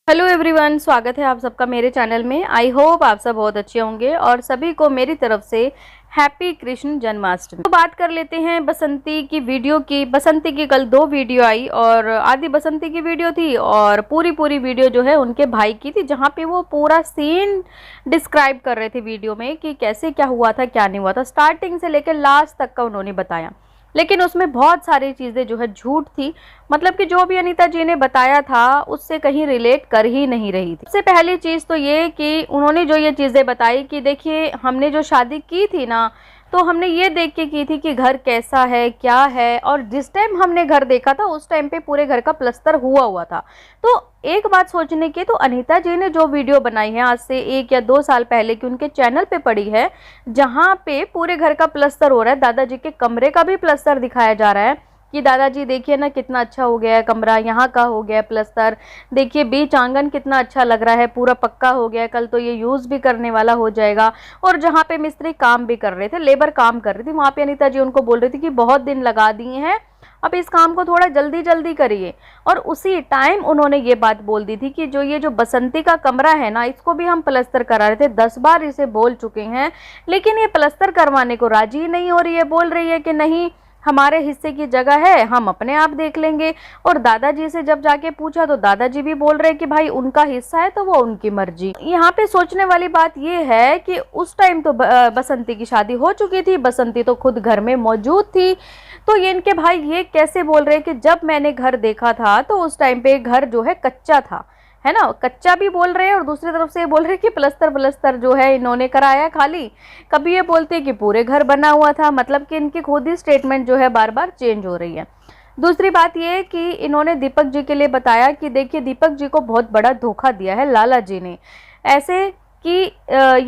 Hello everyone, स्वागत है आप सबका मेरे चैनल में। आई होप आप सब बहुत अच्छे होंगे और सभी को मेरी तरफ से हैप्पी कृष्ण जन्माष्टमी। तो बात कर लेते हैं बसंती की वीडियो की। बसंती की कल 2 वीडियो आई और आधी बसंती की वीडियो थी और पूरी वीडियो जो है उनके भाई की थी, जहाँ पे वो पूरा सीन डिस्क्राइब कर रहे थे वीडियो में कि कैसे क्या हुआ था क्या नहीं हुआ था, स्टार्टिंग से लेकर लास्ट तक का उन्होंने बताया। लेकिन उसमें बहुत सारी चीज़ें जो है झूठ थी, मतलब कि जो भी अनीता जी ने बताया था उससे कहीं रिलेट कर ही नहीं रही थी। सबसे पहली चीज़ तो ये कि उन्होंने जो ये चीज़ें बताई कि देखिए हमने जो शादी की थी ना, तो हमने ये देख के की थी कि घर कैसा है क्या है, और जिस टाइम हमने घर देखा था उस टाइम पे पूरे घर का प्लस्तर हुआ था। तो एक बात सोचने की, तो अनीता जी ने जो वीडियो बनाई है आज से 1 या 2 साल पहले की उनके चैनल पे पड़ी है, जहाँ पे पूरे घर का प्लस्तर हो रहा है, दादाजी के कमरे का भी प्लस्तर दिखाया जा रहा है कि दादाजी देखिए ना कितना अच्छा हो गया है कमरा, यहाँ का हो गया है प्लस्तर, देखिए बीच आंगन कितना अच्छा लग रहा है, पूरा पक्का हो गया है, कल तो ये यूज़ भी करने वाला हो जाएगा। और जहाँ पे मिस्त्री काम भी कर रहे थे, लेबर काम कर रही थी, वहाँ पे अनीता जी उनको बोल रही थी कि बहुत दिन लगा दिए हैं, अब इस काम को थोड़ा जल्दी जल्दी करिए। और उसी टाइम उन्होंने ये बात बोल दी थी कि जो बसंती का कमरा है ना, इसको भी हम प्लस्तर करा रहे थे, 10 बार इसे बोल चुके हैं, लेकिन ये प्लस्तर करवाने को राजी नहीं हो रही है, बोल रही है कि नहीं हमारे हिस्से की जगह है, हम अपने आप देख लेंगे। और दादाजी से जब जाके पूछा तो दादाजी भी बोल रहे कि भाई उनका हिस्सा है तो वो उनकी मर्जी। यहाँ पे सोचने वाली बात ये है कि उस टाइम तो बसंती की शादी हो चुकी थी, बसंती तो खुद घर में मौजूद थी, तो ये इनके भाई ये कैसे बोल रहे कि जब मैंने घर देखा था तो उस टाइम पे घर जो है कच्चा था, है ना, कच्चा भी बोल रहे हैं और दूसरी तरफ से ये बोल रहे हैं कि प्लस्तर जो है इन्होंने कराया खाली। कभी ये बोलते हैं कि पूरे घर बना हुआ था, मतलब कि इनकी खुद ही स्टेटमेंट जो है बार बार चेंज हो रही है। दूसरी बात ये कि इन्होंने दीपक जी के लिए बताया कि देखिए दीपक जी को बहुत बड़ा धोखा दिया है लाला जी ने, ऐसे कि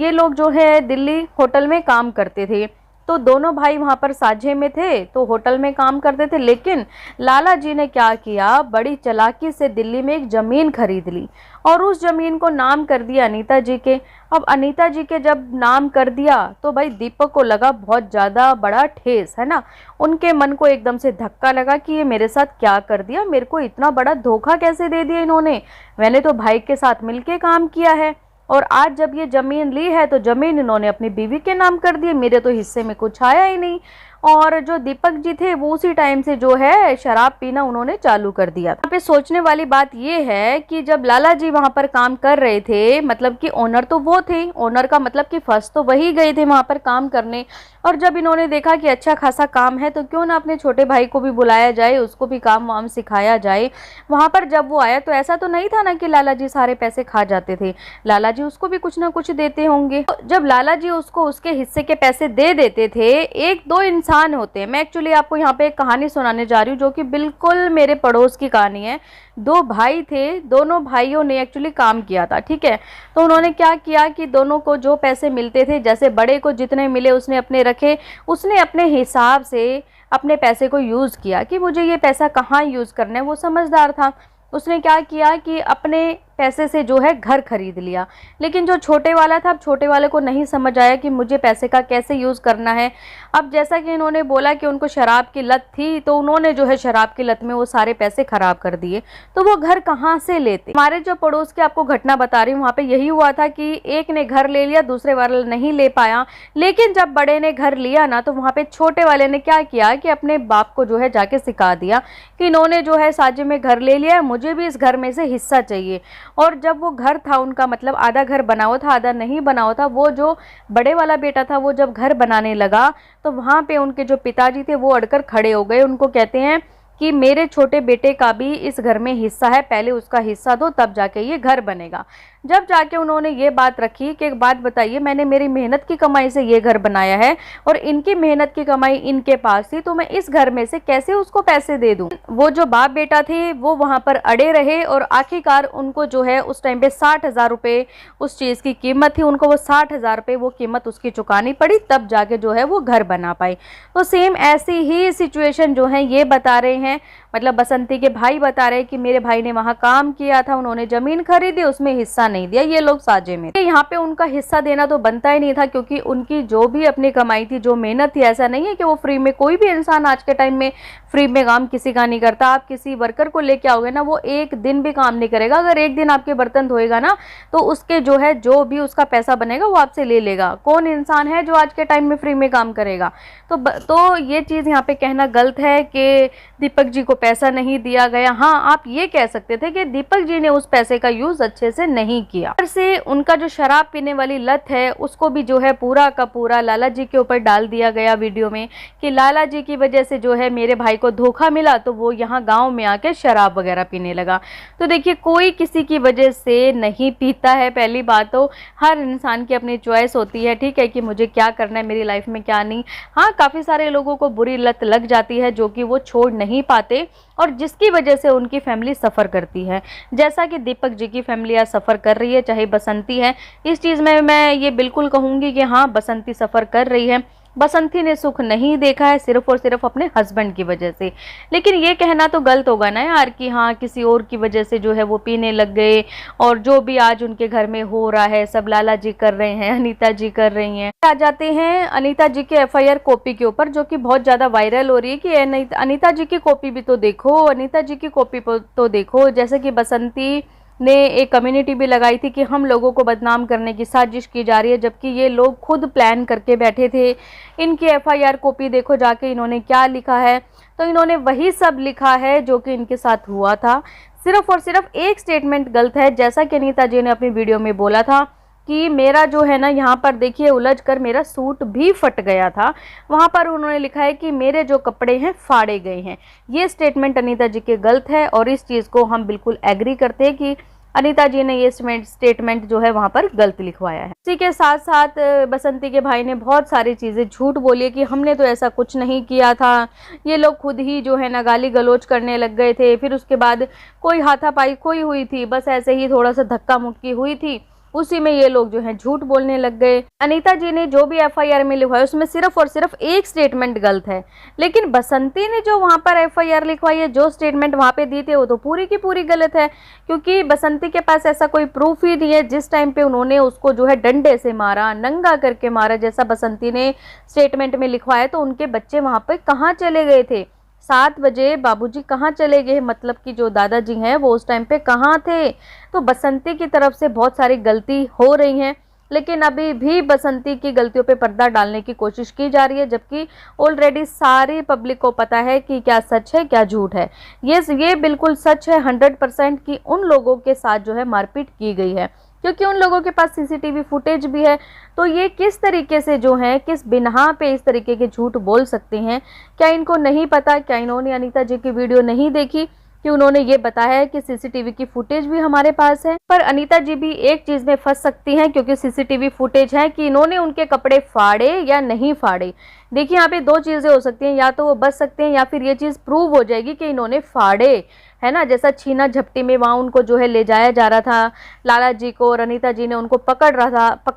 ये लोग जो है दिल्ली होटल में काम करते थे, तो दोनों भाई वहाँ पर साझे में थे, तो होटल में काम करते थे, लेकिन लाला जी ने क्या किया, बड़ी चालाकी से दिल्ली में एक ज़मीन खरीद ली और उस ज़मीन को नाम कर दिया अनीता जी के। अब अनीता जी के जब नाम कर दिया तो भाई दीपक को लगा बहुत ज़्यादा बड़ा ठेस, है ना, उनके मन को एकदम से धक्का लगा कि ये मेरे साथ क्या कर दिया, मेरे को इतना बड़ा धोखा कैसे दे दिया इन्होंने, मैंने तो भाई के साथ मिलके काम किया है, और आज जब ये ज़मीन ली है तो ज़मीन इन्होंने अपनी बीवी के नाम कर दी, मेरे तो हिस्से में कुछ आया ही नहीं। और जो दीपक जी थे वो उसी टाइम से जो है शराब पीना उन्होंने चालू कर दिया। यहाँ पे सोचने वाली बात ये है कि जब लाला जी वहाँ पर काम कर रहे थे, मतलब कि ओनर तो वो थे, ओनर का मतलब कि फर्स्ट तो वही गए थे वहाँ पर काम करने, और जब इन्होंने देखा कि अच्छा खासा काम है तो क्यों ना अपने छोटे भाई को भी बुलाया जाए, उसको भी काम वाम सिखाया जाए। वहाँ पर जब वो आया तो ऐसा तो नहीं था ना कि लाला जी सारे पैसे खा जाते थे, लाला जी उसको भी कुछ ना कुछ देते होंगे। तो जब लाला जी उसको उसके हिस्से के पैसे दे देते थे, 1-2 इंसान होते हैं, मैं एक्चुअली आपको यहाँ पे एक कहानी सुनाने जा रही हूँ जो कि बिल्कुल मेरे पड़ोस की कहानी है। 2 भाई थे, दोनों भाइयों ने एक्चुअली काम किया था, ठीक है, तो उन्होंने क्या किया कि दोनों को जो पैसे मिलते थे, जैसे बड़े को जितने मिले उसने अपने रखे, उसने अपने हिसाब से अपने पैसे को यूज़ किया कि मुझे ये पैसा कहाँ यूज़ करना है, वो समझदार था। उसने क्या किया कि अपने पैसे से जो है घर खरीद लिया, लेकिन जो छोटे वाला था, अब छोटे वाले को नहीं समझ आया कि मुझे पैसे का कैसे यूज़ करना है। अब जैसा कि इन्होंने बोला कि उनको शराब की लत थी, तो उन्होंने जो है शराब की लत में वो सारे पैसे खराब कर दिए, तो वो घर कहाँ से लेते। हमारे जो पड़ोस की आपको घटना बता रही हूँ, वहाँ पे यही हुआ था कि एक ने घर ले लिया, दूसरे वाले नहीं ले पाया, लेकिन जब बड़े ने घर लिया ना, तो वहाँ पे छोटे वाले ने क्या किया कि अपने बाप को जो है जाके सिखा दिया कि इन्होंने जो है साझे में घर ले लिया, मुझे भी इस घर में से हिस्सा चाहिए। और जब वो घर था उनका, मतलब आधा घर बना हुआ था आधा नहीं बना हुआ था, वो जो बड़े वाला बेटा था वो जब घर बनाने लगा तो वहाँ पे उनके जो पिताजी थे वो अड़कर खड़े हो गए, उनको कहते हैं कि मेरे छोटे बेटे का भी इस घर में हिस्सा है, पहले उसका हिस्सा दो तब जाके ये घर बनेगा। जब जाके उन्होंने ये बात रखी कि एक बात बताइए, मैंने मेरी मेहनत की कमाई से ये घर बनाया है और इनकी मेहनत की कमाई इनके पास थी, तो मैं इस घर में से कैसे उसको पैसे दे दूं। वो जो बाप बेटा थे वो वहाँ पर अड़े रहे और आखिरकार उनको जो है उस टाइम पे 60,000 रुपये उस चीज़ की कीमत थी, उनको वो 60,000 रुपये वो कीमत उसकी चुकानी पड़ी, तब जाके जो है वो घर बना पाए। तो सेम ऐसी ही सिचुएशन जो है ये बता रहे हैं हैं, मतलब बसंती के भाई बता रहे हैं कि मेरे भाई ने वहां काम किया था, उन्होंने जमीन खरीदी, उसमें हिस्सा नहीं दिया, ये लोग साझे में थे। यहाँ पे उनका हिस्सा देना तो बनता ही नहीं था, क्योंकि उनकी जो भी अपनी कमाई थी, जो मेहनत थी, ऐसा नहीं है कि वो फ्री में, कोई भी इंसान आज के टाइम में फ्री में काम किसी का नहीं करता। आप किसी वर्कर को लेके आओगे ना, वो एक दिन भी काम नहीं करेगा। अगर एक दिन आपके बर्तन धोएगा ना, तो उसके जो है, जो भी उसका पैसा बनेगा वो आपसे ले लेगा। कौन इंसान है जो आज के टाइम में फ्री में काम करेगा? तो ये चीज़ यहाँ पे कहना गलत है कि दीपक जी को पैसा नहीं दिया गया। हाँ, आप ये कह सकते थे कि दीपक जी ने उस पैसे का यूज अच्छे से नहीं किया। ऊपर से उनका जो शराब पीने वाली लत है, उसको भी जो है पूरा का पूरा लाला जी के ऊपर डाल दिया गया वीडियो में, कि लाला जी की वजह से जो है मेरे भाई को धोखा मिला, तो वो यहाँ गाँव में आके शराब वगैरह पीने लगा। तो देखिए, कोई किसी की वजह से नहीं पीता है। पहली बात तो हर इंसान की अपनी चॉइस होती है, ठीक है, कि मुझे क्या करना है मेरी लाइफ में, क्या नहीं। हाँ, काफ़ी सारे लोगों को बुरी लत लग जाती है, जो कि वो छोड़ नहीं पाते, और जिसकी वजह से उनकी फैमिली सफ़र करती है, जैसा कि दीपक जी की फैमिली आज सफ़र कर रही है, चाहे बसंती है। इस चीज़ में मैं ये बिल्कुल कहूँगी कि हाँ, बसंती सफ़र कर रही है। बसंती ने सुख नहीं देखा है सिर्फ और सिर्फ अपने हस्बैंड की वजह से। लेकिन ये कहना तो गलत होगा ना यार, कि हाँ किसी और की वजह से जो है वो पीने लग गए, और जो भी आज उनके घर में हो रहा है सब लाला जी कर रहे हैं, अनीता जी कर रही हैं। आ जाते हैं अनीता जी के FIR कॉपी के ऊपर, जो कि बहुत ज़्यादा वायरल हो रही है कि अनीता जी की कॉपी भी तो देखो, अनीता जी की कॉपी तो देखो। जैसे कि बसंती ने एक कम्युनिटी भी लगाई थी कि हम लोगों को बदनाम करने की साजिश की जा रही है, जबकि ये लोग खुद प्लान करके बैठे थे। इनकी FIR कॉपी देखो जाके, इन्होंने क्या लिखा है, तो इन्होंने वही सब लिखा है जो कि इनके साथ हुआ था। सिर्फ और सिर्फ एक स्टेटमेंट गलत है, जैसा कि अनीता जी ने अपनी वीडियो में बोला था कि मेरा जो है ना, यहाँ पर देखिए उलझ कर मेरा सूट भी फट गया था। वहाँ पर उन्होंने लिखा है कि मेरे जो कपड़े हैं फाड़े गए हैं। ये स्टेटमेंट अनीता जी के गलत है, और इस चीज़ को हम बिल्कुल एग्री करते हैं कि अनीता जी ने ये स्टेटमेंट जो है वहाँ पर गलत लिखवाया है। इसी के साथ साथ बसंती के भाई ने बहुत सारी चीज़ें झूठ बोली है कि हमने तो ऐसा कुछ नहीं किया था, ये लोग खुद ही जो है ना गाली गलौज करने लग गए थे। फिर उसके बाद कोई हाथापाई खोई हुई थी, बस ऐसे ही थोड़ा सा धक्का मुक्की हुई थी, उसी में ये लोग जो है झूठ बोलने लग गए। अनीता जी ने जो भी FIR में लिखवाया उसमें सिर्फ और सिर्फ एक स्टेटमेंट गलत है, लेकिन बसंती ने जो वहाँ पर FIR लिखवाई है, जो स्टेटमेंट वहाँ पे दी थे, वो तो पूरी की पूरी गलत है। क्योंकि बसंती के पास ऐसा कोई प्रूफ ही नहीं है। जिस टाइम पे उन्होंने उसको जो है डंडे से मारा, नंगा करके मारा, जैसा बसंती ने स्टेटमेंट में लिखवाया, तो उनके बच्चे वहाँ पे कहाँ चले गए थे? 7 बजे बाबूजी कहाँ चले गए, मतलब कि जो दादाजी हैं वो उस टाइम पे कहाँ थे? तो बसंती की तरफ से बहुत सारी गलती हो रही हैं, लेकिन अभी भी बसंती की गलतियों पे पर्दा डालने की कोशिश की जा रही है, जबकि ऑलरेडी सारी पब्लिक को पता है कि क्या सच है क्या झूठ है। ये बिल्कुल सच है 100% कि उन लोगों के साथ जो है मारपीट की गई है, क्योंकि उन लोगों के पास CCTV फुटेज भी है। तो ये किस तरीके से जो है, किस बिना पे इस तरीके के झूठ बोल सकते हैं? क्या इनको नहीं पता? क्या इन्होंने अनीता जी की वीडियो नहीं देखी कि उन्होंने ये बताया है कि CCTV की फुटेज भी हमारे पास है? पर अनीता जी भी एक चीज़ में फंस सकती हैं, क्योंकि CCTV फुटेज है कि इन्होंने उनके कपड़े फाड़े या नहीं फाड़े। देखिए, यहाँ पे 2 चीज़ें हो सकती हैं, या तो वो बच सकते हैं, या फिर ये चीज़ प्रूव हो जाएगी कि इन्होंने फाड़े, है ना। जैसा छीना झपटी में वहाँ उनको जो है ले जाया जा रहा था लाला जी को, और अनीता जी ने उनको पकड़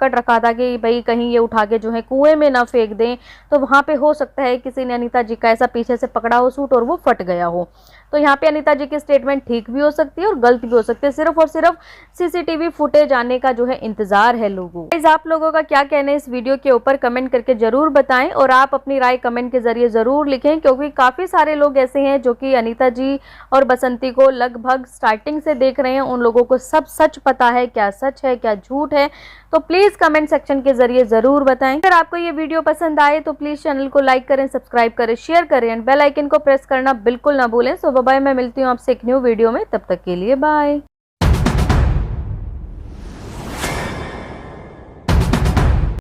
रखा था कि भाई कहीं ये उठा के जो है कुएं में ना फेंक दें। तो वहाँ पे हो सकता है किसी ने अनीता जी का ऐसा पीछे से पकड़ा हो सूट और वो फट गया हो। तो यहाँ पे अनीता जी की स्टेटमेंट ठीक भी हो सकती है और गलत भी हो सकती है। सिर्फ और सिर्फ CCTV फुटेज आने का जो है इंतजार है लोगों को। आप लोगों का क्या कहना है इस वीडियो के ऊपर कमेंट करके जरूर बताएं, और आप अपनी राय कमेंट के जरिए जरूर लिखें, क्योंकि काफी सारे लोग ऐसे हैं जो कि अनीता जी और बसंती को लगभग स्टार्टिंग से देख रहे हैं। उन लोगों को सब सच पता है, क्या सच है क्या झूठ है। तो प्लीज कमेंट सेक्शन के जरिए जरूर बताएं। अगर आपको ये वीडियो पसंद आए तो प्लीज चैनल को लाइक करें, सब्सक्राइब करें, शेयर करें एंड बेल आइकन को प्रेस करना बिल्कुल ना भूलें। सो बाय, मैं मिलती हूँ आपसे एक न्यू वीडियो में, तब तक के लिए बाय।